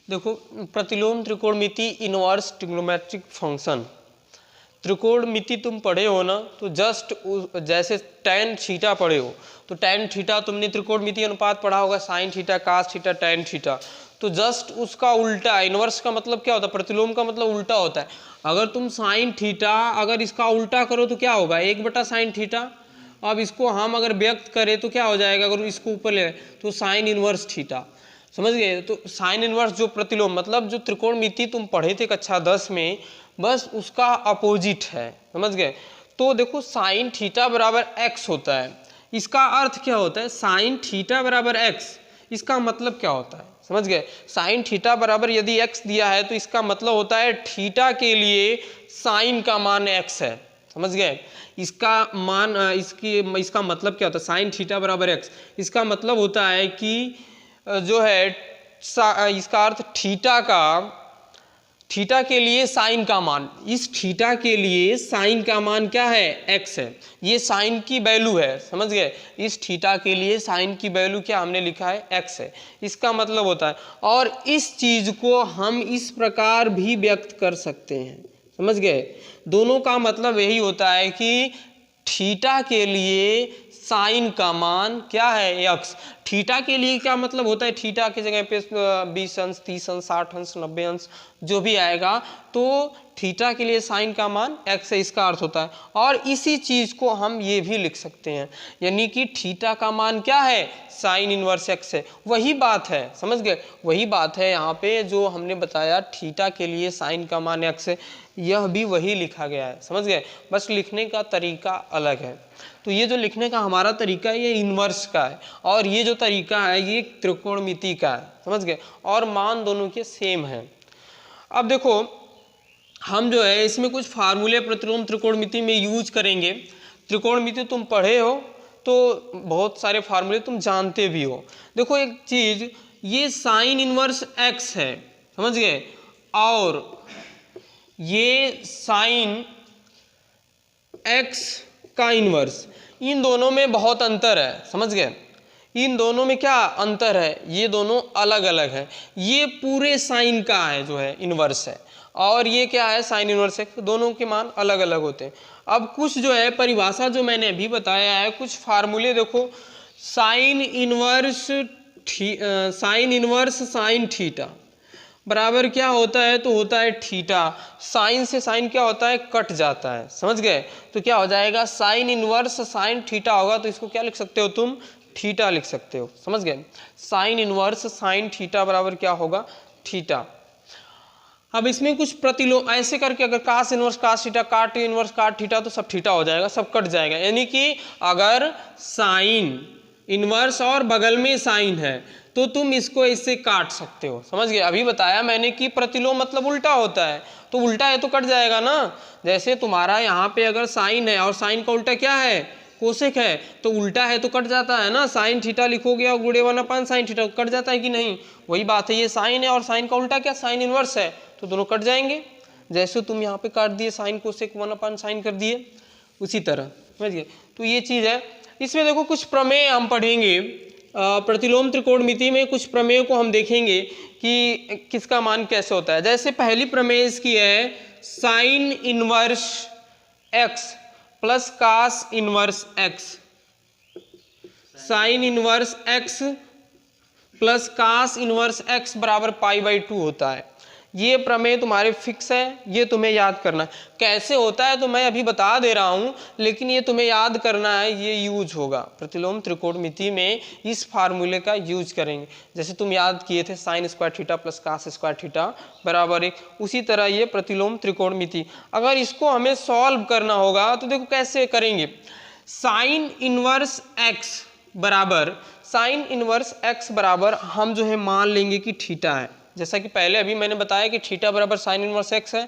देखो प्रतिलोम त्रिकोणमिति inverse trigonometric function, त्रिकोणमिति तुम पढ़े हो ना, तो जस्ट जैसे tan थीटा पढ़े हो तो tan थीटा तुमने त्रिकोणमिति अनुपात पढ़ा होगा, sine theta cos theta tan theta, तो जस्ट उसका उल्टा इनवर्स का मतलब क्या होता है, प्रतिलोम का मतलब उल्टा होता है। अगर तुम साइन थीटा अगर इसका उल्टा करो तो क्या होगा, 1/sin थीटा। अब इसको हम अगर व्यक्त करें तो क्या हो जाएगा, अगर इसको ऊपर ले तो साइन इनवर्स थीटा, समझ गए। तो साइन इनवर्स जो प्रतिलोम मतलब जो त्रिकोणमिति तुम पढ़े थे कक्षा 10 में, बस उसका अपोजिट है, समझ गए। तो देखो साइन थीटा बराबर x होता है, इसका अर्थ क्या होता है, साइन थीटा बराबर x, इसका मतलब क्या होता है, समझ गए। साइन थीटा बराबर यदि x दिया है तो इसका मतलब होता है थीटा के लिए साइन का मान x है, समझ गए। इसका मान इसका मतलब क्या होता है, साइन थीटा बराबर x, इसका मतलब होता है कि जो है इसका अर्थ थीटा के लिए साइन का मान, इस थीटा के लिए साइन का मान क्या है, x है, ये साइन की वैल्यू है, समझ गए। इस थीटा के लिए साइन की वैल्यू क्या हमने लिखा है, x है, इसका मतलब होता है। और इस चीज को हम इस प्रकार भी व्यक्त कर सकते हैं, समझ गए। दोनों का मतलब यही होता है कि थीटा के लिए साइन का मान क्या है, x। थीटा के लिए क्या मतलब होता है, थीटा की जगह पे 20 अंश 30 अंश 60 अंश 90 अंश जो भी आएगा, तो थीटा के लिए साइन का मान x है, इसका अर्थ होता है। और इसी चीज को हम ये भी लिख सकते हैं, यानी कि थीटा का मान क्या है, साइन इनवर्स x है। वही बात है, समझ गए, वही बात है यहाँ पे जो हमने बताया, थीटा के लिए साइन का मान x है, यह भी वही लिखा गया है, समझ गए, बस लिखने का तरीका अलग है। तो ये जो लिखने का हमारा तरीका है ये इनवर्स का है, और ये जो तरीका है ये त्रिकोणमिति का है, समझ गए, और मान दोनों के सेम है। अब देखो हम जो है इसमें कुछ फार्मूले प्रतिलोम त्रिकोणमिति में यूज करेंगे। त्रिकोणमिति तुम पढ़े हो तो बहुत सारे फार्मूले तुम जानते भी हो। देखो एक चीज, ये साइन इनवर्स x है, समझ गए, और ये साइन x का इनवर्स, इन दोनों में बहुत अंतर है, समझ गए। इन दोनों में क्या अंतर है, ये दोनों अलग अलग है। ये पूरे साइन का है जो है इनवर्स है, और ये क्या है साइन इनवर्स है, दोनों के मान अलग अलग होते हैं। अब कुछ जो है परिभाषा जो मैंने अभी बताया है, कुछ फार्मूले देखो, साइन इनवर्स साइन थीटा बराबर क्या होता है, तो होता है थीटा। साइन से साइन क्या होता है, कट जाता है, समझ गए। तो क्या हो जाएगा, साइन इनवर्स साइन थीटा होगा, तो इसको क्या लिख सकते हो तुम, थीटा लिख सकते हो, समझ गए। साइन इनवर्स साइन थीटा बराबर क्या होगा, थीटा। अब इसमें कुछ प्रतिलोम ऐसे करके, अगर कास इनवर्स कास थीटा, काट इनवर्स काट थीटा, तो सब थीटा हो जाएगा, सब कट जाएगा। यानी कि अगर साइन इनवर्स और बगल में साइन है तो तुम इसको इससे काट सकते हो, समझ गए। अभी बताया मैंने कि प्रतिलोम मतलब उल्टा होता है, तो उल्टा है तो कट जाएगा ना। जैसे तुम्हारा यहाँ पे अगर साइन है और साइन का उल्टा क्या है, कोसेक है, तो उल्टा है तो कट जाता है ना। साइन थीटा लिखोगे और गुणे 1/sin थीटा, कट जाता है कि नहीं, वही बात है। ये साइन है और साइन का उल्टा क्या साइन इनवर्स है, तो दोनों कट जाएंगे। जैसे तुम यहाँ पे काट दिए साइन कोसेक 1/sin कर दिए, उसी तरह, समझ गए। तो ये चीज़ है। इसमें देखो कुछ प्रमेय हम पढ़ेंगे, प्रतिलोम त्रिकोणमिति में कुछ प्रमेय को हम देखेंगे कि किसका मान कैसे होता है। जैसे पहली प्रमेय इसकी है, sine inverse x plus cos inverse x, sine inverse x plus cos inverse x बराबर π/2 होता है। ये प्रमेय तुम्हारे फिक्स है, ये तुम्हें याद करना है। कैसे होता है तो मैं अभी बता दे रहा हूँ, लेकिन ये तुम्हें याद करना है, ये यूज होगा प्रतिलोम त्रिकोणमिति में, इस फार्मूले का यूज करेंगे। जैसे तुम याद किए थे sine square theta plus cos square theta बराबर 1, उसी तरह ये प्रतिलोम त्रिकोणमिति। अगर इसको हमें सॉल्व करना होगा तो देखो कैसे करेंगे। साइन इनवर्स एक्स बराबर, साइन इनवर्स एक्स बराबर हम जो है मान लेंगे कि थीटा है, जैसा कि पहले अभी मैंने बताया कि थीटा बराबर साइन इनवर्स एक्स है।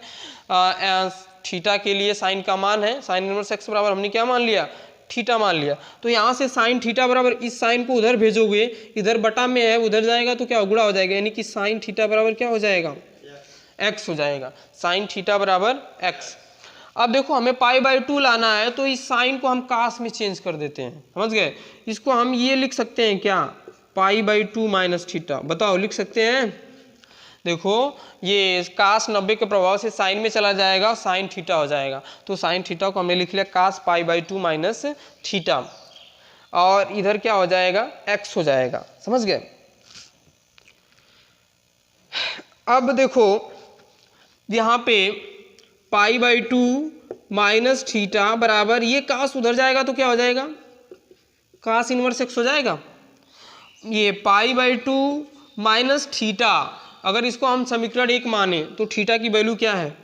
थीटा के लिए साइन का मान है, साइन इनवर्स एक्स बराबर हमने क्या मान लिया, थीटा मान लिया। तो यहाँ से साइन थीटा बराबर, इस साइन को उधर भेजोगे, इधर बटा में है उधर जाएगा तो क्या गुणा हो जाएगा, यानी कि साइन थीटा बराबर क्या हो जाएगा, एक्स हो जाएगा। साइन थीटा बराबर एक्स। अब देखो हमें π/2 लाना है, तो इस साइन को हम कास में चेंज कर देते हैं, समझ गए। इसको हम ये लिख सकते हैं क्या, π/2 माइनस थीटा। बताओ लिख सकते हैं। देखो ये कास 90 के प्रभाव से साइन में चला जाएगा, साइन थीटा हो जाएगा। तो साइन थीटा को हमने लिख लिया कास π/2 माइनस थीटा, और इधर क्या हो जाएगा, x हो जाएगा, समझ गए। अब देखो यहाँ पे π/2 माइनस थीटा बराबर, ये कास उधर जाएगा तो क्या हो जाएगा, कास इनवर्स x हो जाएगा। ये π/2 माइनस थीटा, अगर इसको हम समीकरण 1 माने तो थीटा की वैल्यू क्या है,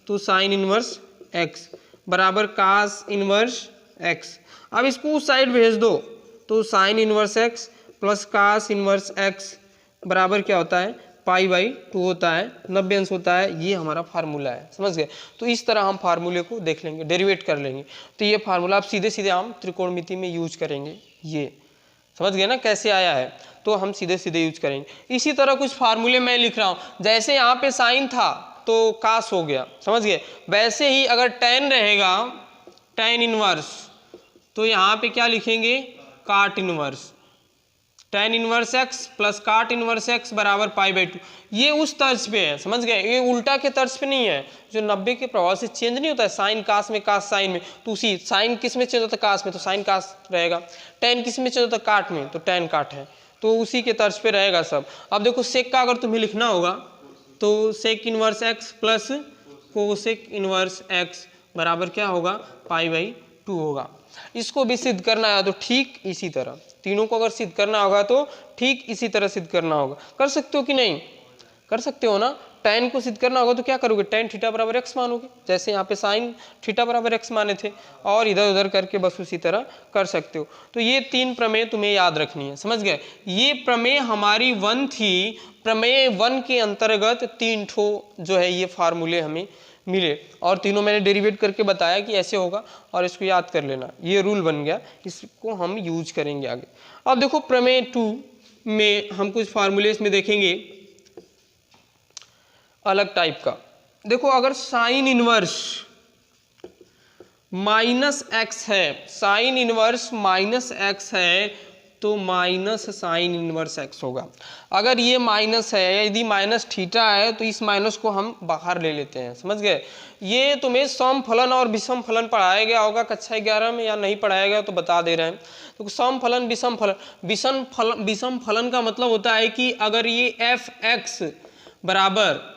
तो साइन इनवर्स x बराबर कास इनवर्स x। अब इसको उस साइड भेज दो, तो sine inverse x plus cos inverse x बराबर क्या होता है, π/2 होता है, 90 अंश होता है। ये हमारा फार्मूला है, समझ गए। तो इस तरह हम फार्मूले को देख लेंगे, डेरिवेट कर लेंगे। तो ये फार्मूला आप सीधे सीधे हम त्रिकोणमिति में यूज करेंगे, ये समझ गए ना कैसे आया है, तो हम सीधे सीधे यूज करेंगे। इसी तरह कुछ फार्मूले मैं लिख रहा हूँ, जैसे यहाँ पे साइन था तो कास हो गया, समझ गए। वैसे ही अगर tan रहेगा, tan इनवर्स, तो यहाँ पे क्या लिखेंगे, काट inverse, tan inverse x plus काट इनवर्स x बराबर π/2। ये उस तर्ज पे है, समझ गए, ये उल्टा के तर्ज पे नहीं है, जो 90 के प्रभाव से चेंज नहीं होता है, साइन कास में, कास साइन में, तो उसी साइन किस में चेंज होता है, कास में, तो साइन कास रहेगा। tan किस में चेंज होता है, काट में, तो tan काट है, तो उसी के तर्ज पे रहेगा सब। अब देखो सेक का अगर तुम्हें लिखना होगा तो sec inverse x plus cosec inverse x बराबर क्या होगा, π/2 होगा। इसको भी सिद्ध करना है तो ठीक इसी तरह, तीनों को अगर सिद्ध करना होगा तो ठीक इसी तरह सिद्ध करना होगा। कर सकते हो कि नहीं, कर सकते हो ना। tan को सिद्ध करना होगा तो क्या करोगे, tan थीटा बराबर x मानोगे, जैसे यहाँ पे साइन थीटा बराबर x माने थे, और इधर उधर करके बस उसी तरह कर सकते हो। तो ये 3 प्रमेय तुम्हें याद रखनी है, समझ गए। ये प्रमेय हमारी 1 थी, प्रमेय 1 के अंतर्गत 3 ठो जो है ये फार्मूले हमें मिले, और तीनों मैंने डेरिवेट करके बताया कि ऐसे होगा, और इसको याद कर लेना, ये रूल बन गया, इसको हम यूज करेंगे आगे। अब देखो प्रमेय 2 में हम कुछ फार्मूले इसमें देखेंगे अलग टाइप का। देखो अगर साइन इनवर्स माइनस एक्स है, साइन इनवर्स माइनस एक्स है, तो माइनस साइन इनवर्स एक्स होगा। अगर ये माइनस है, यदि माइनस थीटा है, तो इस माइनस को हम बाहर ले लेते हैं, समझ गए। ये तुम्हें सम फलन और विषम फलन पढ़ाया गया होगा कक्षा 11 में, या नहीं पढ़ाया गया तो बता दे रहे हैं। तो सम फलन विषम फलन, विषम फलन का मतलब होता है कि अगर ये एफ एक्स बराबर,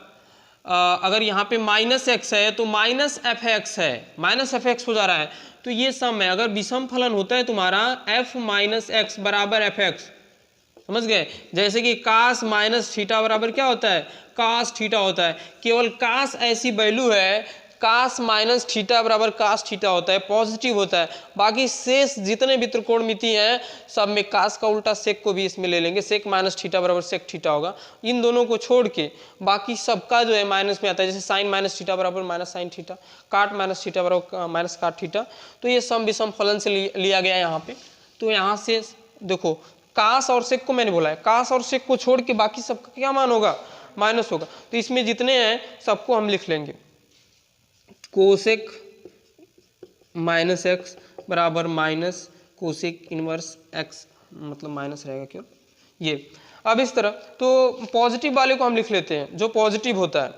अगर यहाँ पे माइनस एक्स है तो माइनस एफ एक्स है, माइनस एफ एक्स हो जा रहा है, तो ये सम है। अगर विषम फलन होता है तुम्हारा एफ माइनस एक्स बराबर एफ एक्स, समझ गए। जैसे कि कास माइनस थीटा बराबर क्या होता है, कास थीटा होता है। केवल कास ऐसी वैल्यू है, कास माइनस थीटा बराबर कास थीटा होता है, पॉजिटिव होता है। बाकी शेष जितने भी त्रिकोणमिति हैं सब में कास का उल्टा सेक को भी इसमें ले लेंगे, सेक माइनस थीटा बराबर सेक थीटा होगा। इन दोनों को छोड़ के बाकी सबका जो है माइनस में आता है, जैसे साइन माइनस थीटा बराबर माइनस साइन थीटा, काट माइनस थीटा बराबर माइनस काट थीटा। तो ये सम विषम फलन से लिया गया यहाँ पे। तो यहाँ से देखो कास और सेक को मैंने बोला है, कास और सेक को छोड़ के बाकी सबका क्या मान होगा, माइनस होगा। तो इसमें जितने हैं सबको हम लिख लेंगे, कोसेक माइनस एक्स बराबर माइनस कोसेक इनवर्स एक्स, मतलब माइनस रहेगा क्यों ये। अब इस तरह तो पॉजिटिव वाले को हम लिख लेते हैं, जो पॉजिटिव होता है,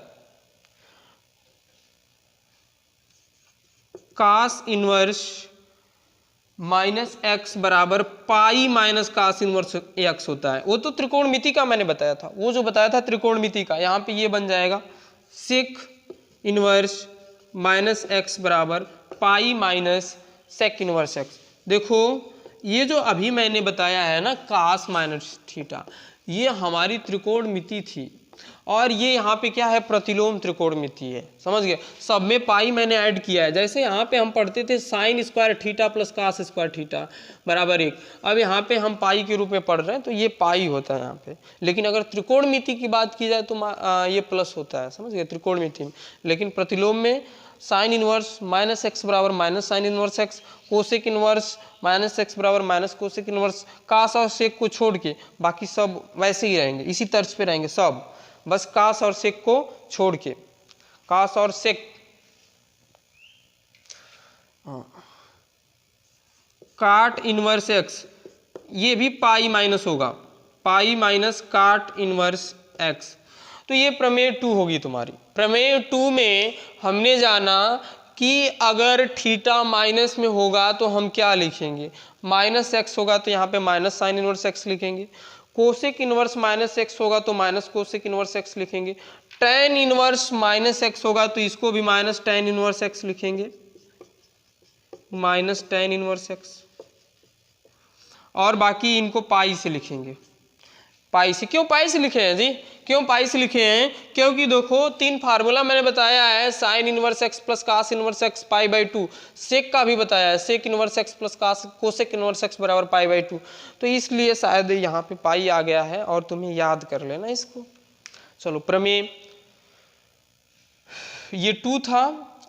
कास इनवर्स माइनस एक्स बराबर pi minus cos inverse x होता है। वो तो त्रिकोणमिति का मैंने बताया था, वो जो बताया था त्रिकोणमिति का। यहाँ पे ये बन जाएगा सेक इनवर्स माइनस एक्स बराबर pi minus sec inverse x. देखो ये जो अभी मैंने बताया है ना कास माइनस थीटा, ये हमारी त्रिकोणमिति थी, और ये यहाँ पे क्या है, प्रतिलोम त्रिकोणमिति है, समझ गए। सब में पाई मैंने ऐड किया है। जैसे यहाँ पे हम पढ़ते थे sine square theta plus cos square theta बराबर 1, अब यहाँ पे हम पाई के रूप में पढ़ रहे हैं, तो ये पाई होता है यहाँ पे। लेकिन अगर त्रिकोणमिति की बात की जाए तो ये प्लस होता है, समझ गए, त्रिकोणमिति में। लेकिन प्रतिलोम में साइन इनवर्स माइनस एक्स बराबर minus sine inverse x, cosec inverse minus x बराबर माइनस कोसेक इनवर्स, कास और सेक को छोड़ के बाकी सब वैसे ही रहेंगे, इसी तर्ज पे रहेंगे सब, बस कास और सेक को छोड़ के, कास और सेक हाँ, काट इनवर्स एक्स, ये भी पाई माइनस होगा, पाई माइनस काट इनवर्स एक्स। तो ये प्रमेय 2 होगी तुम्हारी। प्रमेय 2 में हमने जाना कि अगर थीटा माइनस में होगा तो हम क्या लिखेंगे, माइनस एक्स होगा तो यहाँ पे माइनस साइन इनवर्स एक्स लिखेंगे, कोसेक इनवर्स माइनस एक्स होगा तो माइनस कोसेक इनवर्स एक्स लिखेंगे, टेन इनवर्स माइनस एक्स होगा तो इसको भी माइनस टेन इनवर्स एक्स लिखेंगे, माइनस टेन इनवर्स एक्स, और बाकी इनको पाई से लिखेंगे। पाई से, क्यों पाई से लिखे हैं जी, क्यों पाई से लिखे हैं, क्योंकि देखो 3 फार्मूला मैंने बताया है, sine inverse x plus cos inverse x pi by 2, sec का भी बताया है, sec inverse x plus cos cosec inverse x बराबर पाई बाई 2, तो इसलिए शायद यहाँ पे पाई आ गया है और तुम्हें याद कर लेना इसको। चलो प्रमेय ये 2 था,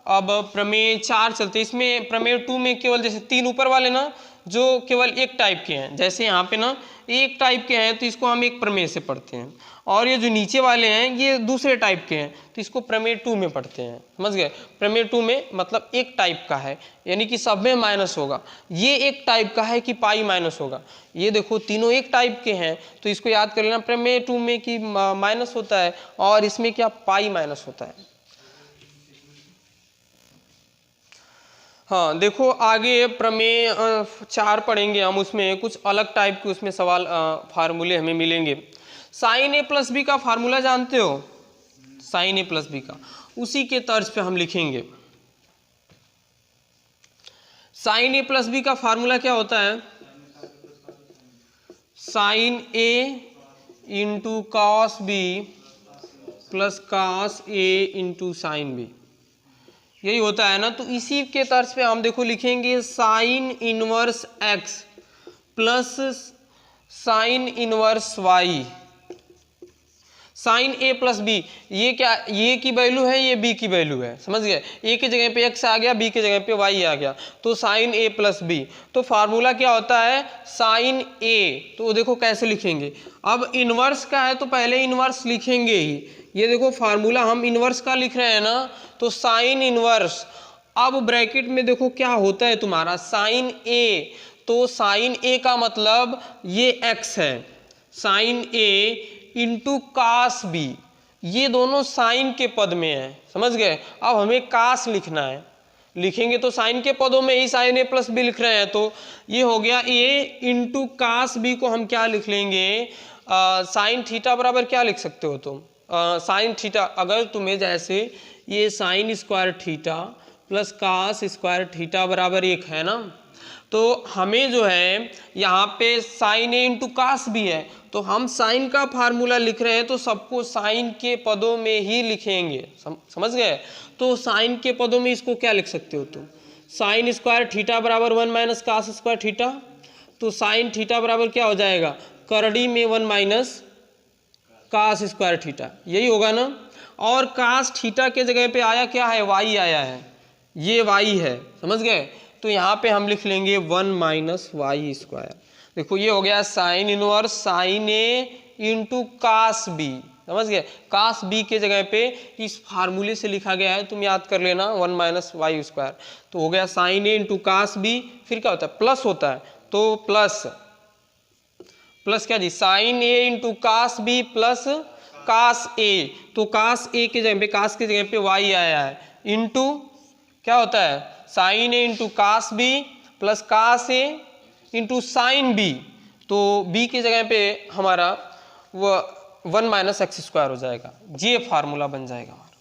अब प्रमेय 4 चलते। इसमें प्रमेय 2 में केवल जैसे 3 ऊपर वाले ना जो केवल एक टाइप के हैं, जैसे यहाँ पे ना एक टाइप के हैं तो इसको हम एक प्रमेय से पढ़ते हैं, और ये जो नीचे वाले हैं ये दूसरे टाइप के हैं तो इसको प्रमेय 2 में पढ़ते हैं। समझ गए, प्रमेय 2 में मतलब एक टाइप का है, यानी कि सब में माइनस होगा। ये एक टाइप का है कि पाई माइनस होगा, ये देखो तीनों एक टाइप के हैं तो इसको याद कर लेना, प्रमेय 2 में कि माइनस होता है और इसमें क्या पाई माइनस होता है। हाँ देखो आगे प्रमेय 4 पढ़ेंगे हम, उसमें कुछ अलग टाइप के उसमें सवाल फार्मूले हमें मिलेंगे। साइन ए प्लस बी का फार्मूला जानते हो, साइन ए प्लस बी का, उसी के तर्ज पे हम लिखेंगे। साइन ए प्लस बी का फार्मूला क्या होता है, sine A into cos B plus cos A into sine B, यही होता है ना। तो इसी के तर्ज पे हम देखो लिखेंगे sine inverse x plus sine inverse y, sine A plus B, ये क्या, ये की वैल्यू है, ये बी की वैल्यू है, समझ गए, ए की जगह पे एक्स आ गया, बी की जगह पे वाई आ गया, तो साइन ए प्लस बी। तो फार्मूला क्या होता है, साइन ए, तो देखो कैसे लिखेंगे, अब इनवर्स का है तो पहले इनवर्स लिखेंगे ही, ये देखो फार्मूला हम इनवर्स का लिख रहे हैं ना, तो साइन इनवर्स, अब ब्रैकेट में देखो क्या होता है तुम्हारा साइन ए, तो साइन ए का मतलब ये एक्स है, sine A into cos B, ये दोनों साइन के पद में है, समझ गए। अब हमें कास लिखना है, लिखेंगे तो साइन के पदों में ही साइन ए प्लस बी लिख रहे हैं, तो ये हो गया ए इंटू कास बी को हम क्या लिख लेंगे, साइन थीटा बराबर क्या लिख सकते हो तुम, साइन थीटा, अगर तुम्हें जैसे ये sine square theta plus cos square theta बराबर 1 है ना, तो हमें जो है यहाँ पे साइन ए इंटू कास भी है, तो हम साइन का फार्मूला लिख रहे हैं तो सबको साइन के पदों में ही लिखेंगे, समझ गए। तो साइन के पदों में इसको क्या लिख सकते हो तुम, साइन स्क्वायर थीटा बराबर 1 माइनस कास स्क्वायर थीटा, तो साइन थीटा बराबर क्या हो जाएगा, करड़ी में 1 माइनस कास स्क्वायर थीटा, यही होगा ना। और कास थीटा के जगह पे आया क्या है, वाई आया है, ये वाई है, समझ गए। तो यहाँ पे हम लिख लेंगे 1 माइनस वाई स्क्वायर, देखो ये हो गया sine inverse sine A into cos B, समझ गए। कास बी के जगह पे इस फार्मूले से लिखा गया है, तुम याद कर लेना 1 माइनस वाई स्क्वायर, तो हो गया sign A into cos B, फिर क्या होता है प्लस होता है, तो प्लस प्लस क्या जी, sine A into cos B plus cos A, तो कास ए के जगह पे, कास के जगह पे वाई आया है, इंटू क्या होता है sine A into cos B plus cos A into sine B, तो बी की जगह पे हमारा वो 1 माइनस एक्स स्क्वायर हो जाएगा, ये फार्मूला बन जाएगा हमारा।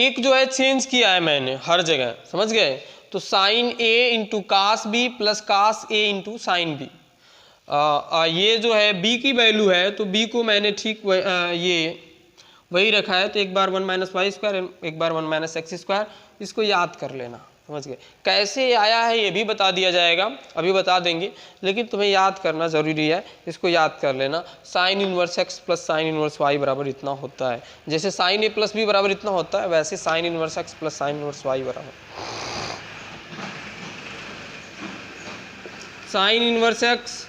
एक जो है चेंज किया है मैंने हर जगह, समझ गए। तो sine A into cos B plus cos A into sine B, ये जो है b की वैल्यू है तो b को मैंने ठीक ये वही रखा है, तो एक बार 1 माइनस वाई स्क्वायर, एक बार 1 माइनस एक्स स्क्वायर, इसको याद कर लेना, समझ गए। कैसे आया है ये भी बता दिया जाएगा, अभी बता देंगे, लेकिन तुम्हें याद करना जरूरी है, इसको याद कर लेना। Sine inverse x plus sine inverse y बराबर इतना होता है, जैसे साइन ए प्लस बी बराबर इतना होता है, वैसे sine inverse x plus sine inverse y बराबर sine inverse x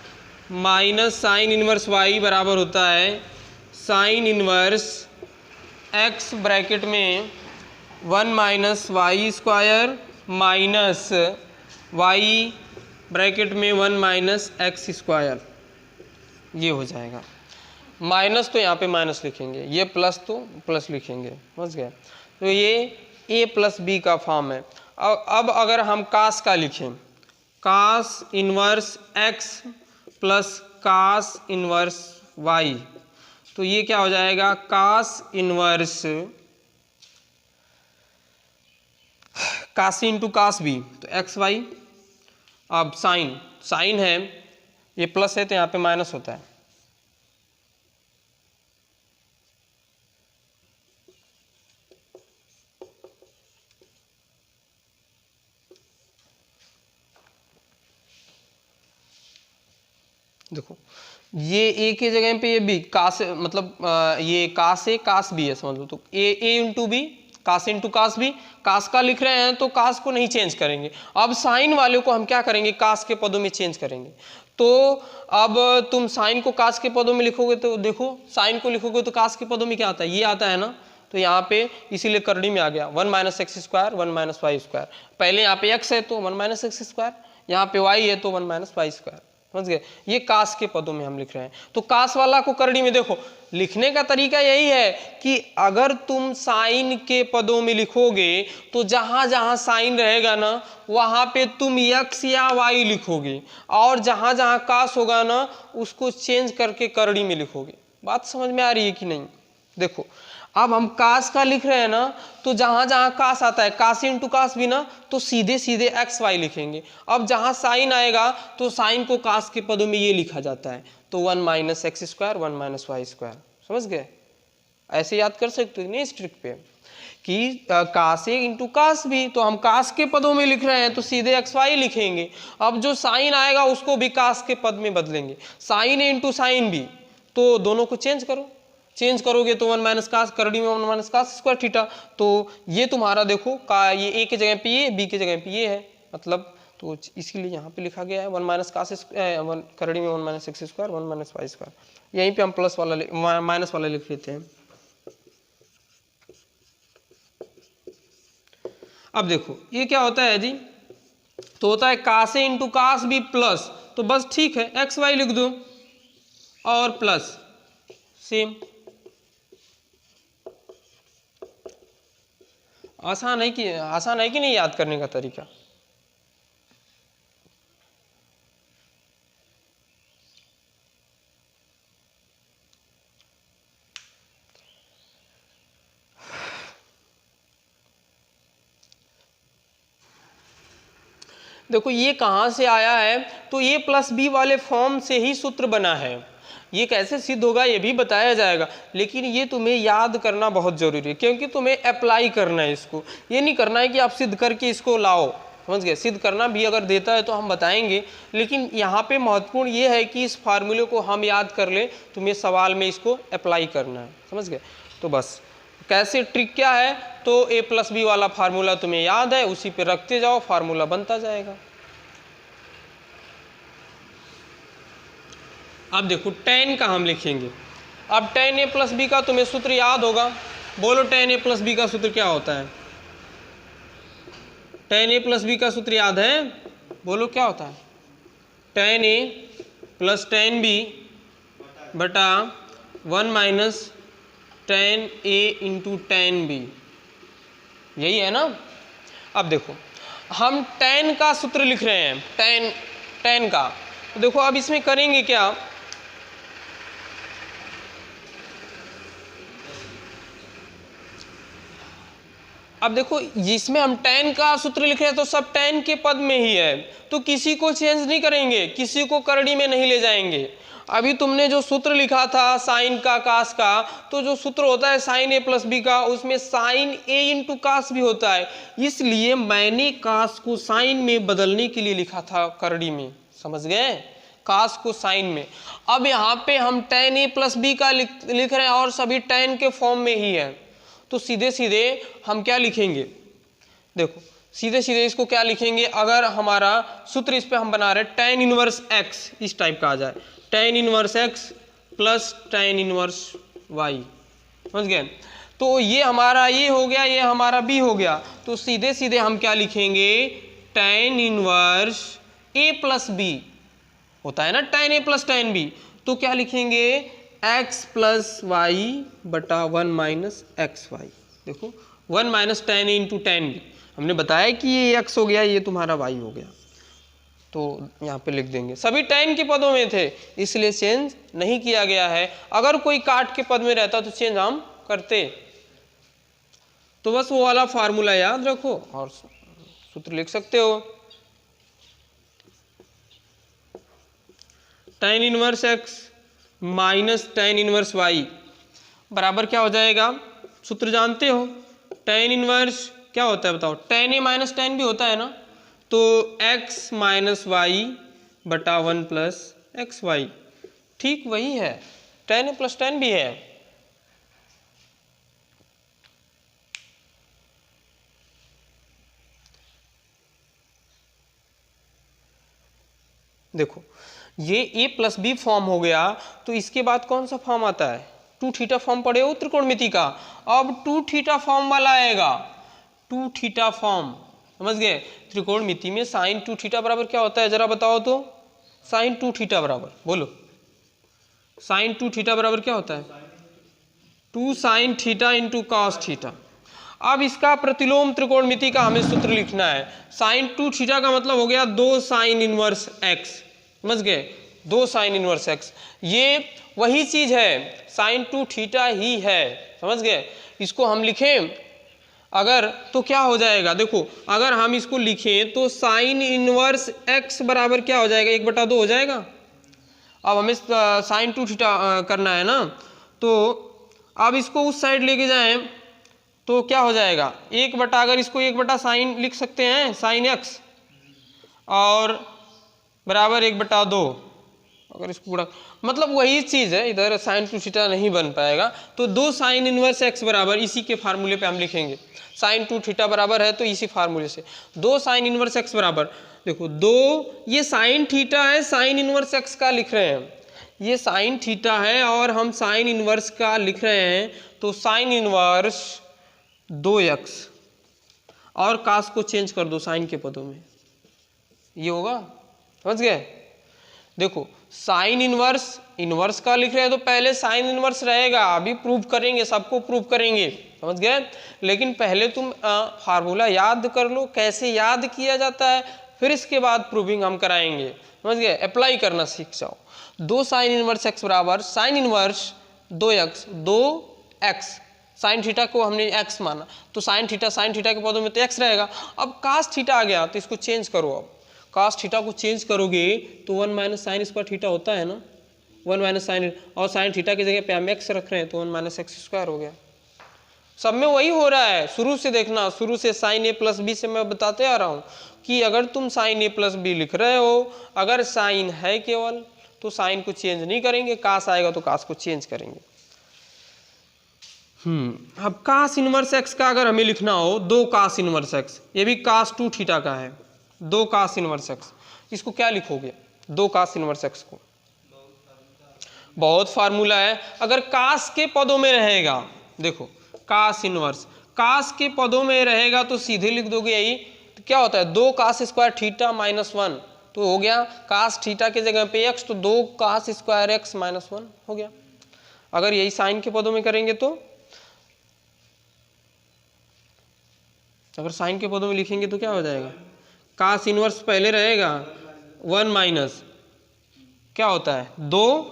minus sine inverse y बराबर होता है साइन इनवर्स एक्स ब्रैकेट में 1 minus y square minus y bracket में 1 माइनस एक्स स्क्वायर, ये हो जाएगा। माइनस तो यहाँ पे माइनस लिखेंगे, ये प्लस तो प्लस लिखेंगे, समझ गए। तो ये a प्लस बी का फॉर्म है। अब अगर हम कास का लिखें, cos inverse x plus cos inverse y, तो ये क्या हो जाएगा, cos inverse cos into cos B, तो एक्स वाई। अब साइन, साइन है, ये प्लस है तो यहाँ पे माइनस होता है। देखो ये ए की जगह पे ये बी, कास मतलब ये कास ए कास बी है, समझ लो। तो ए इंटू बी, कास इंटू कास बी, कास का लिख रहे हैं तो कास को नहीं चेंज करेंगे। अब साइन वाले को हम क्या करेंगे, कास के पदों में चेंज करेंगे। तो अब तुम साइन को कास के पदों में लिखोगे तो देखो, साइन को लिखोगे तो कास के पदों में क्या आता है, ये आता है ना। तो यहाँ पे इसीलिए करड़ी में आ गया 1 minus x square 1 minus y square. पहले यहाँ पे एक्स है तो 1 माइनस एक्स स्क्वायर, यहाँ पे वाई है तो 1 माइनस वाई स्क्वायर, समझ गए। ये कास के पदों में हम लिख रहे हैं। तो कास वाला को करड़ी में देखो, लिखने का तरीका यही है कि अगर तुम साइन के पदों में लिखोगे तो जहां जहां साइन रहेगा ना वहां पे तुम x या y लिखोगे, और जहां जहां कास होगा ना उसको चेंज करके करड़ी में लिखोगे। बात समझ में आ रही है कि नहीं। देखो अब हम कास का लिख रहे हैं ना, तो जहां जहां कास आता है, कास इंटू कास भी ना, तो सीधे सीधे एक्स वाई लिखेंगे। अब जहां साइन आएगा तो साइन को कास के पदों में ये लिखा जाता है, तो 1 minus x square 1 minus y square, समझ गए। ऐसे याद कर सकते हो नहीं इस ट्रिक पे कि कास ए इंटू कास भी, तो हम कास के पदों में लिख रहे हैं तो सीधे एक्स वाई लिखेंगे। अब जो साइन आएगा उसको भी कास के पद में बदलेंगे, साइन ए इंटू साइन भी, तो दोनों को चेंज करो, चेंज करोगे तो 1 माइनस कास, करड़ी में 1 माइनस कास स्क्वायर थीटा। तो ये तुम्हारा देखो का ये ए के जगह पे ये, बी के जगह पे ये है, मतलब तो इसीलिए यहाँ पे लिखा गया है 1 माइनस कास करड़ी में 1 minus x square 1 minus y square. यहीं पे हम प्लस वाला माइनस वाला लिख लेते हैं। अब देखो ये क्या होता है जी, तो होता है कास A into cos B plus, तो बस ठीक है एक्स वाई लिख दो और प्लस सेम। आसान है कि नहीं याद करने का तरीका। देखो ये कहाँ से आया है, तो ये प्लस बी वाले फॉर्म से ही सूत्र बना है। ये कैसे सिद्ध होगा ये भी बताया जाएगा, लेकिन ये तुम्हें याद करना बहुत जरूरी है क्योंकि तुम्हें अप्लाई करना है इसको। ये नहीं करना है कि आप सिद्ध करके इसको लाओ, समझ गए। सिद्ध करना भी अगर देता है तो हम बताएंगे, लेकिन यहाँ पे महत्वपूर्ण ये है कि इस फार्मूले को हम याद कर लें, तुम्हें सवाल में इसको अप्लाई करना है, समझ गए। तो बस कैसे ट्रिक क्या है, तो ए प्लस बी वाला फार्मूला तुम्हें याद है, उसी पे रखते जाओ, फार्मूला बनता जाएगा। अब देखो tan का हम लिखेंगे। अब tan a प्लस बी का तुम्हें सूत्र याद होगा, बोलो tan a प्लस बी का सूत्र क्या होता है। tan a प्लस बी का सूत्र याद है, बोलो क्या होता है। tan a plus tan b बटा 1 minus tan a into tan b, यही है ना। अब देखो हम tan का सूत्र लिख रहे हैं, tan का, तो देखो अब इसमें करेंगे क्या, अब देखो जिसमें हम tan का सूत्र लिख रहे हैं तो सब tan के पद में ही है, तो किसी को चेंज नहीं करेंगे, किसी को करड़ी में नहीं ले जाएंगे। अभी तुमने जो सूत्र लिखा था साइन का कास का, तो जो सूत्र होता है साइन ए प्लस बी का, उसमें साइन ए इंटू कास भी होता है, इसलिए मैंने कास को साइन में बदलने के लिए लिखा था करड़ी में, समझ गए, कास को साइन में। अब यहाँ पे हम tan ए प्लस बी का लिख रहे हैं और सभी tan के फॉर्म में ही है, तो सीधे सीधे हम क्या लिखेंगे, देखो सीधे सीधे इसको क्या लिखेंगे, अगर हमारा सूत्र इस पे हम बना रहे tan इनवर्स x इस टाइप का आ जाए, tan inverse x plus tan inverse y, समझ गए। तो ये हमारा ये हो गया, ये हमारा b हो गया, तो तो सीधे सीधे हम क्या लिखेंगे, tan inverse a plus B होता है ना, tan a plus tan b, तो क्या लिखेंगे x प्लस वाई बटा 1 माइनस एक्स वाई। देखो 1 minus tan a into tan b, हमने बताया कि ये x हो गया, ये तुम्हारा y हो गया, तो यहाँ पे लिख देंगे। सभी tan के पदों में थे इसलिए चेंज नहीं किया गया है। अगर कोई काट के पद में रहता तो चेंज हम करते। तो बस वो वाला फार्मूला याद रखो और सूत्र लिख सकते हो। tan inverse x minus tan inverse y बराबर क्या हो जाएगा, सूत्र जानते हो। tan इनवर्स क्या होता है बताओ, tan a minus tan b होता है ना, तो x माइनस वाई बटा 1 प्लस एक्स वाई, ठीक वही है, tan a plus tan b है। देखो ये a प्लस बी फॉर्म हो गया, तो इसके बाद कौन सा फॉर्म आता है, 2 थीटा फॉर्म पड़े हो त्रिकोणमिति का। अब 2 थीटा फॉर्म वाला आएगा, 2 थीटा फॉर्म, समझ गए। त्रिकोणमिति में साइन 2 थीटा बराबर क्या होता है जरा बताओ तो, साइन 2 थीटा बराबर बोलो, साइन 2 थीटा बराबर क्या होता है, 2 sine theta into cos theta. अब इसका प्रतिलोम त्रिकोणमिति का हमें सूत्र लिखना है। साइन 2 थीटा का मतलब हो गया 2 साइन इनवर्स एक्स, समझ गए, 2 साइन इनवर्स एक्स, ये वही चीज है, साइन 2 थीटा ही है, समझ गए। इसको हम लिखें अगर तो क्या हो जाएगा, देखो अगर हम इसको लिखें तो साइन इनवर्स एक्स बराबर क्या हो जाएगा, 1/2 हो जाएगा। अब हमें साइन 2 थीटा करना है ना, तो अब इसको उस साइड लेके जाएं तो क्या हो जाएगा, 1/, अगर इसको 1/ साइन लिख सकते हैं साइन एक्स, और बराबर 1/2, अगर इसको पूरा मतलब वही चीज़ है, इधर साइन 2 थीटा नहीं बन पाएगा, तो 2 साइन इनवर्स एक्स बराबर इसी के फार्मूले पे हम लिखेंगे। साइन 2 थीटा बराबर है तो इसी फार्मूले से 2 साइन इनवर्स एक्स बराबर, देखो 2 ये साइन थीटा है, साइन इनवर्स एक्स का लिख रहे हैं, ये साइन थीटा है और हम साइन इनवर्स का लिख रहे हैं, तो साइन इनवर्स 2x, और कास को चेंज कर दो साइन के पदों में, ये होगा, समझ गए। देखो साइन इनवर्स, इनवर्स का लिख रहे हैं तो पहले साइन इनवर्स रहेगा, अभी प्रूव करेंगे, सबको प्रूव करेंगे, समझ गए। लेकिन पहले तुम फार्मूला याद कर लो, कैसे याद किया जाता है, फिर इसके बाद प्रूविंग हम कराएंगे, समझ गए, अप्लाई करना सीख जाओ। 2 साइन इनवर्स एक्स बराबर sine inverse 2x, 2x, sine theta को हमने x माना, तो साइन थीटा के पदों में तो x रहेगा। अब कास थीटा आ गया तो इसको चेंज करो, अब कास थीटा को चेंज करोगे तो 1 माइनस साइन स्क्वायर थीटा होता है ना, 1 माइनस साइन, और साइन थीटा की जगह पे हम x रख रहे हैं तो 1 माइनस एक्स स्क्वायर हो गया। सब में वही हो रहा है, शुरू से देखना, शुरू से साइन a प्लस बी से मैं बताते आ रहा हूँ कि अगर तुम साइन a प्लस बी लिख रहे हो, अगर साइन है केवल तो साइन को चेंज नहीं करेंगे, कास आएगा तो कास को चेंज करेंगे। अब कास इनवर्स एक्स का अगर हमें लिखना हो, 2 कास इनवर्स एक्स, ये भी कास 2 थीटा का है, 2 कास इनवर्स एक्स, इसको क्या लिखोगे 2 कास इनवर्स एक्स को, बहुत फार्मूला है। अगर कास के पदों में रहेगा, देखो कास इनवर्स कास के पदों में रहेगा तो सीधे लिख दोगे यही, तो क्या होता है 2 कास स्क्वायर थीटा माइनस 1, तो हो गया कास थीटा की जगह पे x, तो 2 कास स्क्वायर एक्स माइनस 1 हो गया। अगर यही साइन के पदों में करेंगे तो, अगर साइन के पदों में लिखेंगे तो क्या हो जाएगा, कास इनवर्स पहले रहेगा 1 माइनस क्या होता है 2,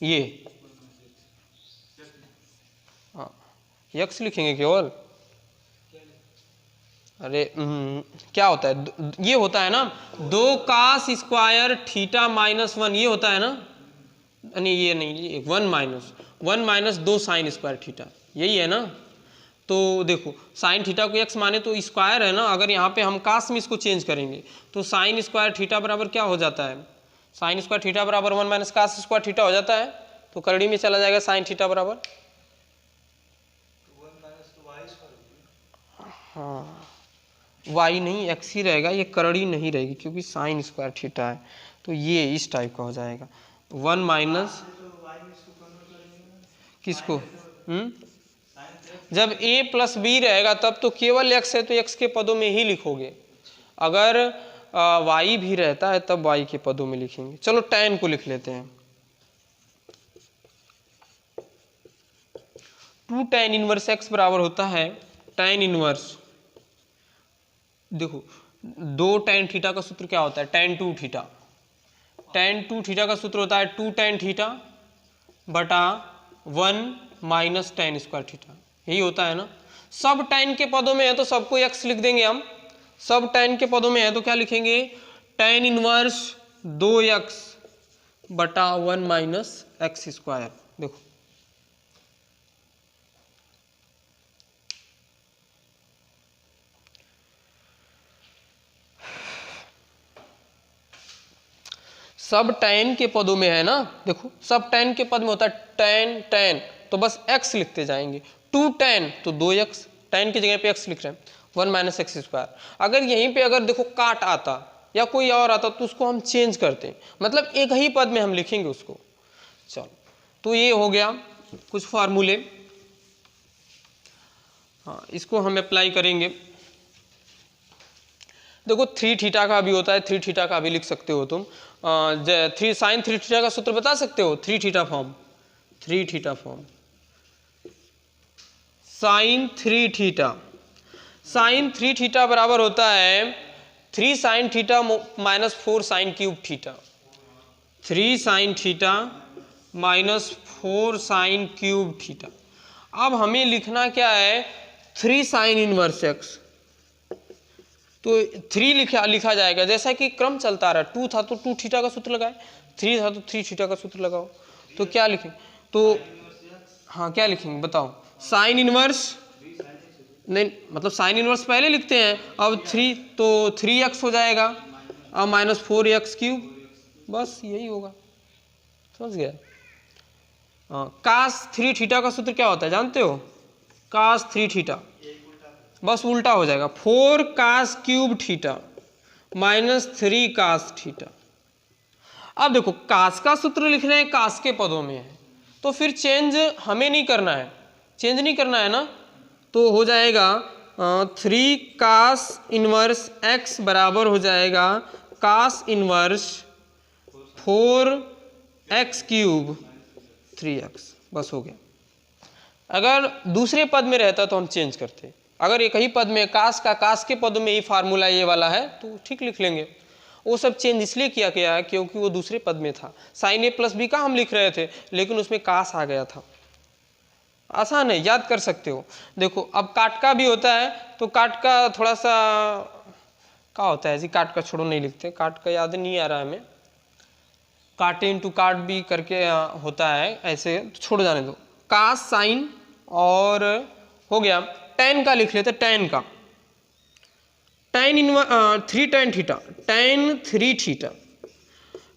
ये x लिखेंगे केवल, अरे क्या होता है, ये होता है ना 2 कास स्क्वायर थीटा माइनस 1, ये होता है ना, नहीं ये नहीं, ये 1 माइनस 2 साइन स्क्वायर थीटा, यही है ना। तो देखो साइन थीटा को x माने तो स्क्वायर है ना, अगर यहाँ पे हम कास में इसको चेंज करेंगे तो साइन स्क्वायर थीटा बराबर क्या हो जाता है, साइन स्क्वायर थीटा बराबर 1 माइनस कास स्क्वायर थीटा हो जाता है, तो करड़ी में चला जाएगा साइन थीटा बराबर, हाँ y नहीं x ही रहेगा, ये करड़ी नहीं रहेगी क्योंकि साइन स्क्वायर थीटा है, तो ये इस टाइप का हो जाएगा 1 माइनस किसको, जब a प्लस बी रहेगा तब तो केवल x है तो x के पदों में ही लिखोगे, अगर y भी रहता है तब y के पदों में लिखेंगे। चलो tan को लिख लेते हैं। 2 tan इनवर्स x बराबर होता है tan इनवर्स, देखो 2 tan थीटा का सूत्र क्या होता है, tan 2 थीटा। tan 2 थीटा का सूत्र होता है 2 tan थीटा बटा 1 माइनस tan स्क्वायर थीटा, यही होता है ना। सब tan के पदों में है तो सबको x लिख देंगे हम, सब tan के पदों में है तो क्या लिखेंगे, tan इनवर्स 2x बटा 1 माइनस एक्स स्क्वायर। देखो सब tan के पदों में है ना, देखो सब tan के पद में होता है tan tan, तो बस x लिखते जाएंगे। 2 tan तो 2x, tan की जगह पे x लिख रहे हैं, 1 माइनस एक्स स्क्वायर। अगर यहीं पे अगर देखो काट आता या कोई और आता तो उसको हम चेंज करते हैं, मतलब एक ही पद में हम लिखेंगे उसको। चलो तो ये हो गया कुछ फार्मूले, हाँ इसको हम अप्लाई करेंगे। देखो 3 थीटा का भी होता है, 3 थीटा का भी लिख सकते हो तुम। 3 साइन 3 थीटा का सूत्र बता सकते हो, 3 theta form, 3 theta form, sine 3 theta, sine 3 theta बराबर होता है 3 sine theta minus 4 sine cube theta, 3 sine theta minus 4 sine cube theta. अब हमें लिखना क्या है, 3 साइन इनवर्स एक्स, तो 3 लिखा जाएगा जैसा कि क्रम चलता रहा। 2 था तो 2 थीटा का सूत्र लगाए, 3 था तो 3 थीटा का सूत्र लगाओ, तो क्या लिखें, तो हाँ क्या लिखेंगे बताओ, साइन इनवर्स नहीं, मतलब साइन इनवर्स पहले लिखते हैं, अब 3 तो 3x हो जाएगा, अब माइनस 4x क्यूब, बस यही होगा, समझ गया। कास 3 थीटा का सूत्र क्या होता है जानते हो, कास 3 थीटा, बस उल्टा हो जाएगा, 4 cos cube theta minus 3 cos theta. अब देखो कास का सूत्र लिख रहे हैं, कास के पदों में है, तो फिर चेंज हमें नहीं करना है, चेंज नहीं करना है ना, तो हो जाएगा 3 कास इनवर्स x बराबर हो जाएगा cos inverse 4x cube 3x, बस हो गया। अगर दूसरे पद में रहता तो हम चेंज करते, अगर एक ही पद में कास के पद में ही फार्मूला ये वाला है तो ठीक लिख लेंगे। वो सब चेंज इसलिए किया गया है क्योंकि वो दूसरे पद में था, साइन ए प्लस बी का हम लिख रहे थे लेकिन उसमें कास आ गया था। आसान है, याद कर सकते हो। देखो अब काट का भी होता है, तो काट का थोड़ा सा क्या होता है जी, काट का छोड़ो नहीं लिखते, काट का याद नहीं आ रहा है हमें, काटे इंटू काट भी करके होता है ऐसे, तो छोड़ जाने दो। कास साइन और हो गया, tan का लिख लेते, tan का tan 3 tan theta, tan 3 theta,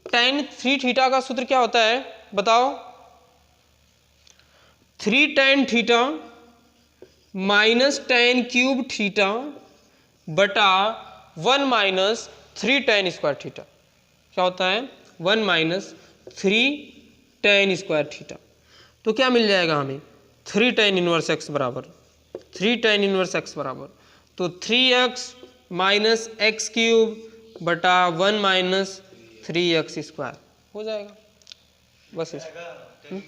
tan 3 theta का सूत्र क्या होता है बताओ, 3 tan theta minus tan cube theta बटा 1 माइनस 3 tan स्क्वायर थीटा, क्या होता है 1 माइनस 3 tan स्क्वायर थीटा। तो क्या मिल जाएगा हमें, 3 tan इनवर्स एक्स बराबर 3 tan इनवर्स एक्स बराबर, तो 3x माइनस एक्स क्यूब बटा 1 माइनस 3x स्क्वायर हो जाएगा, बस ऐसे।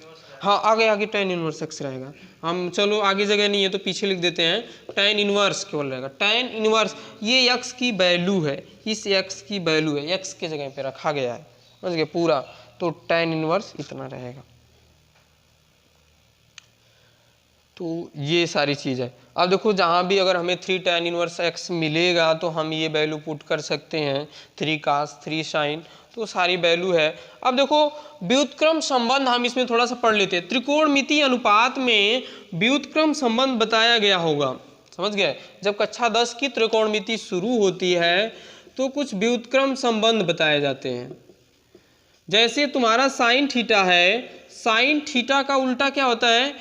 हाँ आगे tan इनवर्स एक्स रहेगा, हम चलो आगे जगह नहीं है तो पीछे लिख देते हैं, tan इनवर्स केवल रहेगा, tan इनवर्स ये x की वैल्यू है, इस x की वैल्यू है, x के जगह पे रखा गया है, समझ गए पूरा, तो tan इनवर्स इतना रहेगा। तो ये सारी चीज़ है। अब देखो जहाँ भी अगर हमें 3 tan इनवर्स x मिलेगा तो हम ये वैल्यू पुट कर सकते हैं, 3 कास 3 साइन, तो सारी वैल्यू है। अब देखो व्युत्क्रम संबंध हम इसमें थोड़ा सा पढ़ लेते हैं। त्रिकोणमितीय अनुपात में व्युत्क्रम संबंध बताया गया होगा, समझ गए। जब कक्षा 10 की त्रिकोणमिति शुरू होती है तो कुछ व्युत्क्रम संबंध बताए जाते हैं। जैसे तुम्हारा साइन थीटा है, साइन थीटा का उल्टा क्या होता है,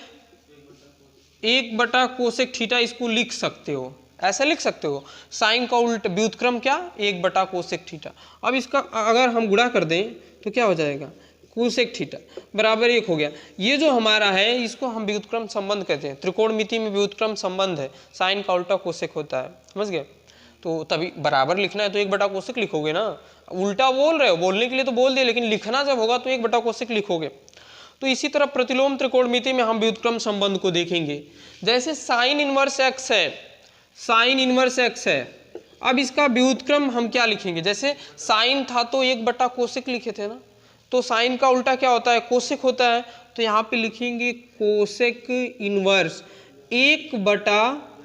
1 बटा कोसेक थीटा, इसको लिख सकते हो, ऐसा लिख सकते हो, साइन का उल्टा व्युत्क्रम क्या 1 बटा कोसेक थीटा। अब इसका अगर हम गुणा कर दें तो क्या हो जाएगा, कोसेक थीटा बराबर 1 हो गया। ये जो हमारा है इसको हम व्युत्क्रम संबंध कहते हैं। त्रिकोणमिति में व्युत्क्रम संबंध है, साइन का उल्टा कोसेक होता है, समझ गए। तो तभी बराबर लिखना है तो 1 बटा कोसेक लिखोगे ना, उल्टा बोल रहे हो, बोलने के लिए तो बोल दिए, लेकिन लिखना जब होगा तो 1 बटा कोसेक लिखोगे। तो इसी तरह प्रतिलोम त्रिकोणमिति में हम व्युत्क्रम संबंध को देखेंगे। जैसे साइन इनवर्स एक्स है, साइन इनवर्स एक्स है, अब इसका व्युत्क्रम हम क्या लिखेंगे? जैसे साइन था तो 1 बटा कोसेक लिखे थे ना, तो साइन का उल्टा क्या होता है? कोसेक होता है। तो यहाँ पे लिखेंगे कोसेक इनवर्स 1 बटा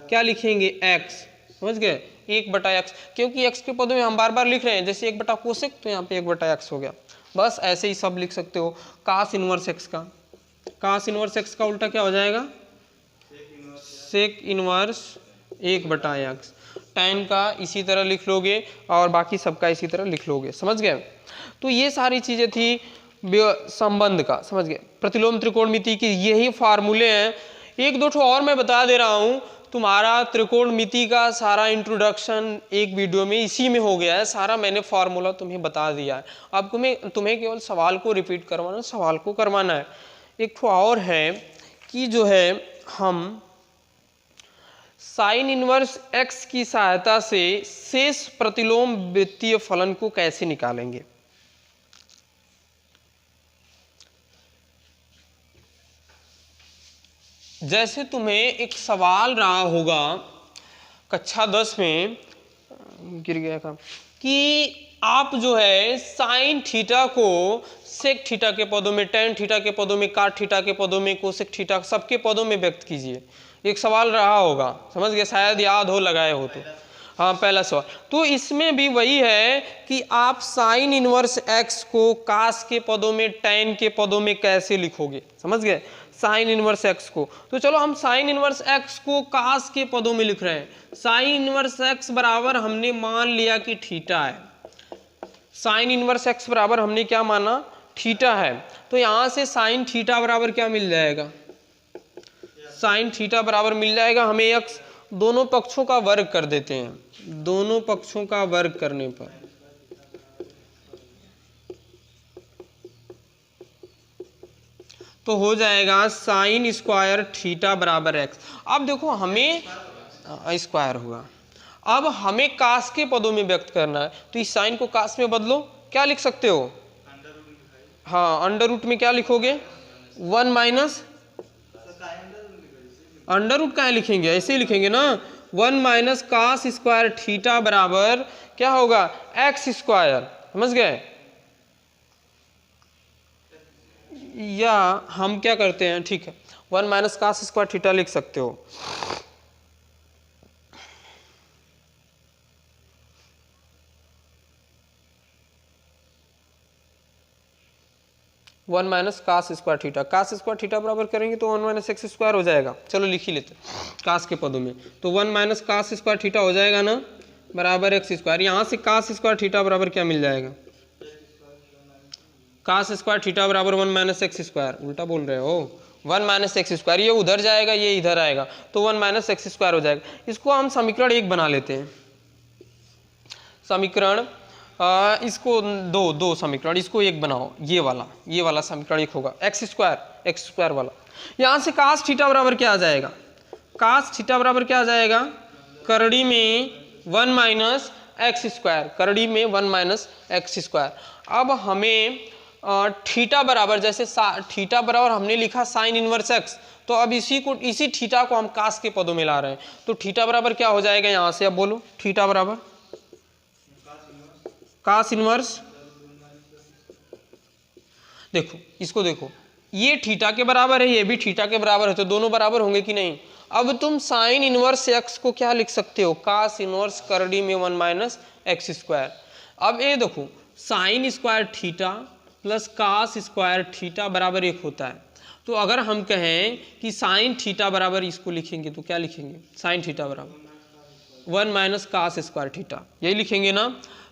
क्या लिखेंगे? एक्स, समझ गए, 1 बटा एक्स, क्योंकि एक्स के पदों में हम बार बार लिख रहे हैं, जैसे 1 बटा कोसेक तो यहाँ पे 1 बटा एक्स हो गया। बस ऐसे ही सब लिख सकते हो। कास इनवर्स एक्स का, कास इनवर्स एक्स का उल्टा क्या हो जाएगा? सेक इनवर्स 1 बटा एक्स। tan का इसी तरह लिख लोगे और बाकी सबका इसी तरह लिख लोगे, समझ गए। तो ये सारी चीजें थी संबंध का, समझ गए। प्रतिलोम त्रिकोणमिति की यही फार्मूले हैं। 1-2 ठो और मैं बता दे रहा हूँ, तुम्हारा त्रिकोणमिति का सारा इंट्रोडक्शन एक वीडियो में इसी में हो गया है, सारा मैंने फार्मूला तुम्हें बता दिया है। अब तुम्हें केवल सवाल को रिपीट करवाना, सवाल को करवाना है। एक ठो और है कि जो है हम साइन इनवर्स एक्स की सहायता से शेष प्रतिलोम वृत्तीय फलन को कैसे निकालेंगे। जैसे तुम्हें एक सवाल रहा होगा कक्षा 10 में, गिर गया काम, कि आप जो है साइन थीटा को सेक थीटा के पदों में, टेन थीटा के पदों में, काट थीटा के पदों में, कोसेक थीटा सबके पदों में व्यक्त कीजिए। एक सवाल रहा होगा, समझ गए, शायद याद हो, लगाए हो तो। हाँ, पहला सवाल। तो इसमें भी वही है कि आप साइन इनवर्स एक्स को कास के पदों में, टेन के पदों में कैसे लिखोगे, समझ गए, साइन इनवर्स एक्स को। तो चलो हम साइन इनवर्स एक्स को कास के पदों में लिख रहे हैं। साइन इनवर्स एक्स बराबर हमने मान लिया कि थीटा है। साइन इनवर्स एक्स बराबर हमने क्या माना? थीटा है। तो यहां से साइन थीटा बराबर क्या मिल जाएगा? साइन थीटा बराबर मिल जाएगा हमें एक्स। दोनों पक्षों का वर्ग कर देते हैं, दोनों पक्षों का वर्ग करने पर तो हो जाएगा साइन स्क्वायर थीटा बराबर एक्स। अब देखो हमें स्क्वायर हुआ, अब हमें कास के पदों में व्यक्त करना है, तो इस साइन को कास में बदलो। क्या लिख सकते हो? हाँ, अंडर रूट में क्या लिखोगे? 1 माइनस अंडर रूट का लिखेंगे, ऐसे ही लिखेंगे ना, 1 माइनस कास स्क्वायर थीटा बराबर क्या होगा? एक्स स्क्वायर, समझ गए। या हम क्या करते हैं, ठीक है, 1 माइनस कास स्क्वायर थीटा लिख सकते हो। One minus cos square theta, cos square theta बराबर करेंगे तो 1 माइनस एक्स स्क्वायर हो जाएगा। चलो लिख ही लेते कास के पदों में, तो 1 माइनस कास स्क्वायर थीटा हो जाएगा ना, बराबर एक्स स्क्वायर। यहाँ से कास स्क्वायर थीटा बराबर क्या मिल जाएगा? कास स्क्वायर थीटा बराबर 1 माइनस एक्स स्क्वायर। उल्टा बोल रहे हो, 1 माइनस एक्स स्क्वायर, ये उधर जाएगा, ये इधर आएगा, तो 1 माइनस एक्स स्क्वायर हो जाएगा। इसको हम समीकरण 1 बना लेते हैं। समीकरण इसको दो समीकरण, इसको 1 बनाओ, ये वाला समीकरण 1 होगा, एक्स स्क्वायर वाला। यहाँ से कास थीटा बराबर क्या आ जाएगा? कास थीटा बराबर क्या आ जाएगा? करड़ी में 1 माइनस एक्स स्क्वायर, करड़ी में 1 माइनस एक्स स्क्वायर। अब हमें थीटा बराबर, जैसे थीटा बराबर हमने लिखा साइन इनवर्स एक्स, तो अब इसी थीटा को हम कास के पदों में ला रहे हैं, तो थीटा बराबर क्या हो जाएगा यहाँ से? अब बोलो, थीटा बराबर कास इनवर्स, देखो इसको देखो, ये थीटा के बराबर है, ये भी थीटा के बराबर है, तो दोनों बराबर होंगे कि नहीं? अब तुम साइन इनवर्स एक्स को क्या लिख सकते हो? कास इनवर्स करड़ी में 1 माइनस एक्स स्क्वायर। अब ये देखो, sine square theta plus cos square theta बराबर 1 होता है। तो अगर हम कहें कि साइन थीटा बराबर, इसको लिखेंगे तो क्या लिखेंगे? साइन थीटा बराबर 1 माइनस कास स्क्वायर थीटा, यही लिखेंगे ना।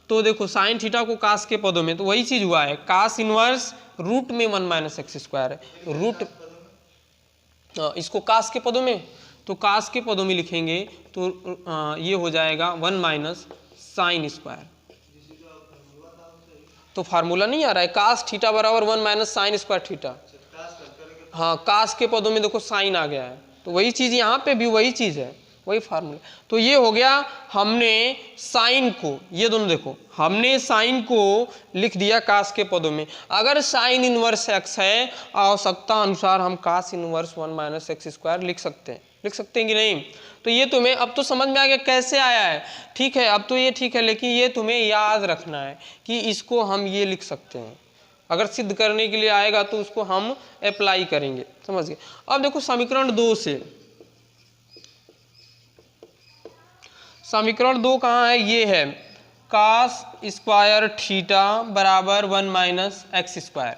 तो देखो साइन थीटा को कास के पदों में, तो वही चीज हुआ है, कास इनवर्स रूट में 1 माइनस एक्स स्क्वायर है, रूट इसको कास के पदों में, तो कास के पदों में लिखेंगे तो ये हो जाएगा 1 माइनस साइन स्क्वायर। तो फार्मूला नहीं आ रहा है, कास थीटा बराबर 1 माइनस साइन स्क्वायर थीटा। हाँ, कास के पदों में देखो साइन आ गया है, तो वही चीज़ यहाँ पे भी वही चीज़ है, वही फार्मूला। तो ये हो गया, हमने साइन को, ये दोनों देखो, हमने साइन को लिख दिया कास के पदों में। अगर साइन इनवर्स एक्स है, आवश्यकता अनुसार हम कास इनवर्स 1 माइनस एक्स स्क्वायर लिख सकते हैं कि नहीं। तो ये तुम्हें अब तो समझ में आ गया कैसे आया है, ठीक है, अब तो ये ठीक है, लेकिन ये तुम्हें याद रखना है कि इसको हम ये लिख सकते हैं। अगर सिद्ध करने के लिए आएगा तो उसको हम अप्लाई करेंगे, समझ गए। अब देखो समीकरण 2 से, समीकरण 2 कहाँ है, ये है कास स्क्वायर थीटा बराबर 1 माइनस एक्स स्क्वायर,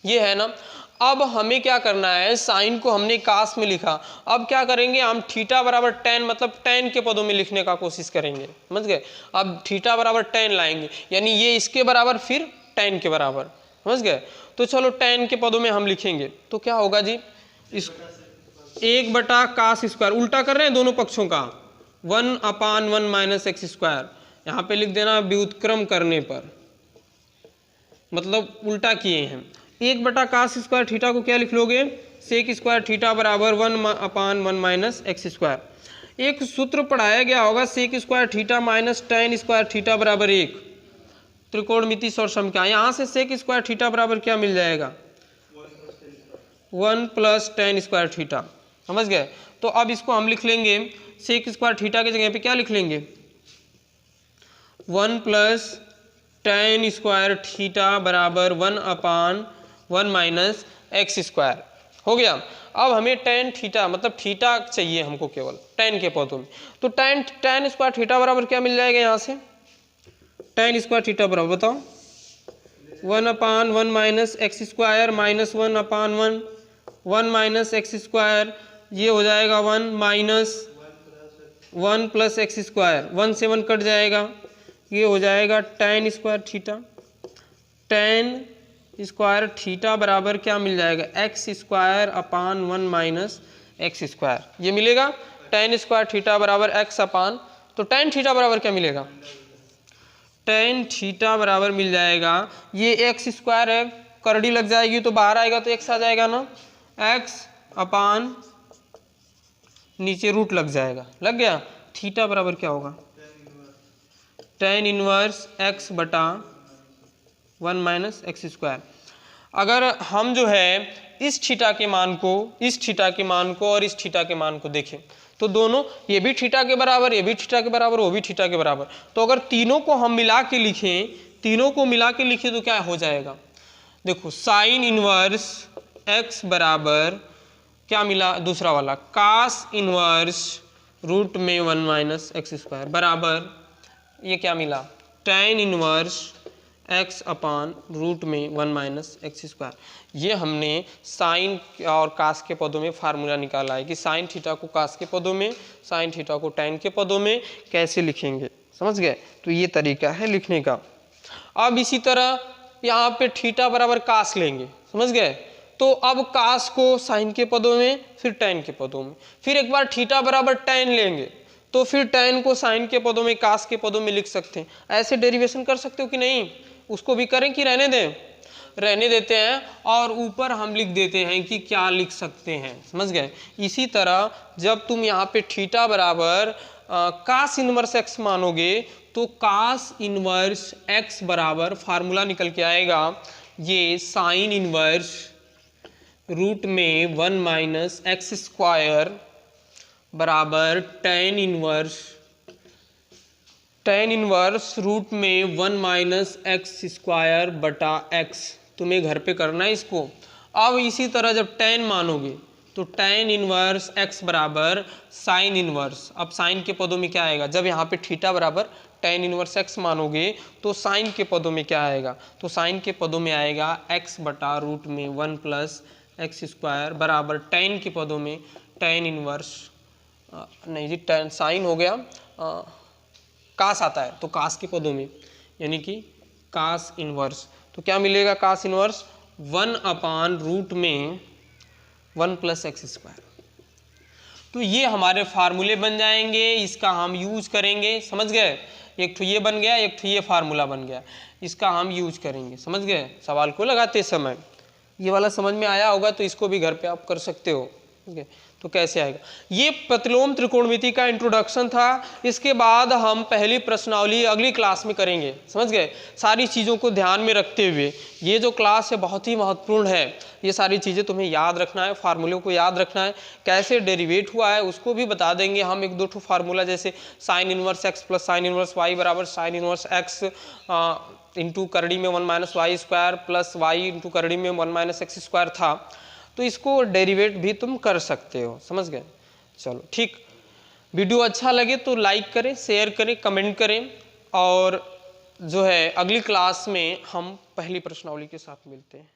ये है ना। अब हमें क्या करना है, साइन को हमने कास में लिखा, अब क्या करेंगे हम थीटा बराबर टेन, मतलब टेन के पदों में लिखने का कोशिश करेंगे, समझ गए। अब थीटा बराबर टेन लाएंगे, यानी ये इसके बराबर फिर टेन के बराबर, समझ गए। तो चलो टेन के पदों में हम लिखेंगे, तो क्या होगा जी, इस 1 बटा कास स्क्वायर, उल्टा कर रहे हैं दोनों पक्षों का, 1/1 माइनस एक्स स्क्वायर, यहाँ पे लिख देना व्युत्क्रम करने पर, मतलब उल्टा किए हैं। 1 बटा कास स्क्वायर थीटा को क्या लिख लोगे, सेक स्क्वायर थीटा बराबर 1/1 माइनस एक्स स्क्वायर। एक सूत्र पढ़ाया गया होगा, sec square theta minus tan square theta बराबर 1, त्रिकोणमिति सौर समक्या। यहाँ से सेक स्क्वायर थीटा बराबर क्या मिल जाएगा, 1 प्लस टेन स्क्वायर थीटा, समझ गए। तो अब इसको हम लिख लेंगे, सेक स्क्वायर थीटा की जगह पे क्या लिख लेंगे, 1 प्लस टेन स्क्वायर थीटा बराबर 1/1 माइनस एक्स स्क्वायर, हो गया। अब हमें टेन थीटा, मतलब थीटा चाहिए हमको केवल टेन के पदों में, तो टेन स्क्वायर थीटा बराबर क्या मिल जाएगा, यहाँ से टेन स्क्वायर थीटा बराबर बताओ 1/1 minus x square minus 1/1 minus x square, ये हो जाएगा 1 माइनस 1 प्लस एक्स स्क्वायर, 1 से 1 कट जाएगा, ये हो जाएगा ten square theta. Ten square theta बराबर क्या मिल जाएगा, x square upon 1 minus x square, ये मिलेगा। टेन स्क्वायर थीटा बराबर एक्स अपान, तो टेन थीटा बराबर क्या मिलेगा, टेन थीटा बराबर मिल जाएगा, ये एक्स स्क्वायर है, करड़ी लग जाएगी तो बाहर आएगा तो एक्स आ जाएगा ना, एक्स अपान नीचे रूट लग जाएगा, लग गया। थीटा बराबर क्या होगा, टेन इनवर्स एक्स बटा 1 माइनस एक्स स्क्वायर। अगर हम जो है इस थीटा के मान को, इस थीटा के मान को और इस थीटा के मान को देखें, तो दोनों, ये भी थीटा के बराबर, ये भी थीटा के बराबर, वो भी थीटा के बराबर, तो अगर तीनों को हम मिला के लिखें, तीनों को मिला के लिखें तो क्या हो जाएगा, देखो साइन इनवर्स एक्स बराबर क्या मिला, दूसरा वाला कास इनवर्स रूट में 1 माइनस एक्स स्क्वायर बराबर, ये क्या मिला, tan inverse x upon root में 1 माइनस एक्स स्क्वायर। ये हमने साइन और कास के पदों में फार्मूला निकाला है कि साइन थीटा को कास के पदों में, साइन थीटा को टेन के पदों में कैसे लिखेंगे, समझ गए। तो ये तरीका है लिखने का। अब इसी तरह यहाँ पे थीटा बराबर कास लेंगे, समझ गए, तो अब कास को साइन के पदों में, फिर टेन के पदों में, फिर एक बार थीटा बराबर टेन लेंगे तो फिर टेन को साइन के पदों में, कास के पदों में लिख सकते हैं। ऐसे डेरिवेशन कर सकते हो कि नहीं, उसको भी करें कि रहने दें, रहने देते हैं, और ऊपर हम लिख देते हैं कि क्या लिख सकते हैं, समझ गए। इसी तरह जब तुम यहाँ पे थीटा बराबर कास इनवर्स एक्स मानोगे तो कास इनवर्स एक्स बराबर फार्मूला निकल के आएगा, ये साइन इनवर्स रूट में 1 माइनस एक्स स्क्वायर बराबर टेन इनवर्स रूट में 1 माइनस एक्स स्क्वायर बटा एक्स। तुम्हें घर पे करना है इसको। अब इसी तरह जब टेन मानोगे तो टेन इनवर्स एक्स बराबर साइन इनवर्स, अब साइन के पदों में क्या आएगा, जब यहाँ पे थीटा बराबर टेन इनवर्स एक्स मानोगे तो साइन के पदों में क्या आएगा, तो साइन के पदों में आएगा एक्स बटा रूट में 1 प्लस एक्स स्क्वायर बराबर टेन के पदों में टेन इनवर्स, नहीं जी टेन साइन हो गया, कास आता है तो कास के पदों में, यानी कि कास इनवर्स। तो क्या मिलेगा, कास इनवर्स 1 अपान रूट में 1 प्लस एक्स स्क्वायर। तो ये हमारे फार्मूले बन जाएंगे, इसका हम यूज करेंगे। समझ गए, एक तो ये बन गया, एक तो ये फार्मूला बन गया, इसका हम यूज करेंगे। समझ गए, सवाल को लगाते समय ये वाला समझ में आया होगा, तो इसको भी घर पे आप कर सकते हो। ठीक है, तो कैसे आएगा, ये प्रतिलोम त्रिकोणमिति का इंट्रोडक्शन था। इसके बाद हम पहली प्रश्नावली अगली क्लास में करेंगे। समझ गए, सारी चीज़ों को ध्यान में रखते हुए ये जो क्लास है बहुत ही महत्वपूर्ण है। ये सारी चीज़ें तुम्हें याद रखना है, फार्मूलों को याद रखना है, कैसे डेरिवेट हुआ है उसको भी बता देंगे हम। एक दो ठो फार्मूला जैसे sine inverse x plus sine inverse y बराबर साइन इनवर्स एक्स इंटू करड़ी में 1 minus y square plus y into करड़ी में 1 माइनस एक्स स्क्वायर था, तो इसको डेरिवेट भी तुम कर सकते हो। समझ गए, चलो ठीक। वीडियो अच्छा लगे तो लाइक करें, शेयर करें, कमेंट करें, और जो है अगली क्लास में हम पहली प्रश्नावली के साथ मिलते हैं।